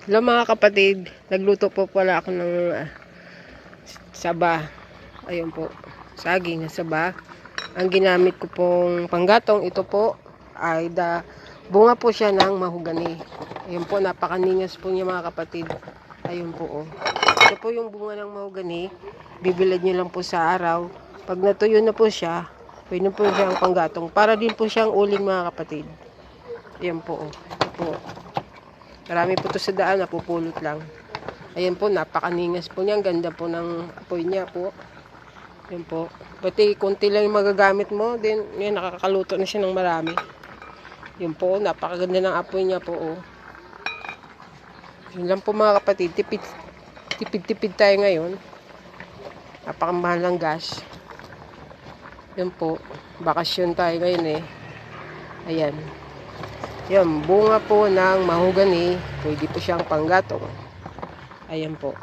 Hello mga kapatid, nagluto po pala ako ng saba. Ayun po, saging na saba. Ang ginamit ko pong panggatong, ito po ay bunga po siya ng mahogani. Ayun po, napakaningas po niya mga kapatid. Ayun po, oh. Ito po yung bunga ng mahogani. Bibilad nyo lang po sa araw. Pag natuyo na po siya, pwede po siyang panggatong. Para din po siyang uling mga kapatid. Ayun po, oh. Ito po. Marami po to sa daan, napupulot lang. Ayan po, napakaningas po niya. Ang ganda po ng apoy niya po. Ayan po. Pati konti lang yung magagamit mo, then yan, nakakaluto na siya ng marami. Yun po, napakaganda ng apoy niya po. Oh. Yun lang po mga kapatid, tipid tayo ngayon. Napakamahal ng gas. Yun po, bakasyon tayo ngayon eh. Ayan. Yan, bunga po ng mahogani, pwede po siyang panggatong. Ayan po.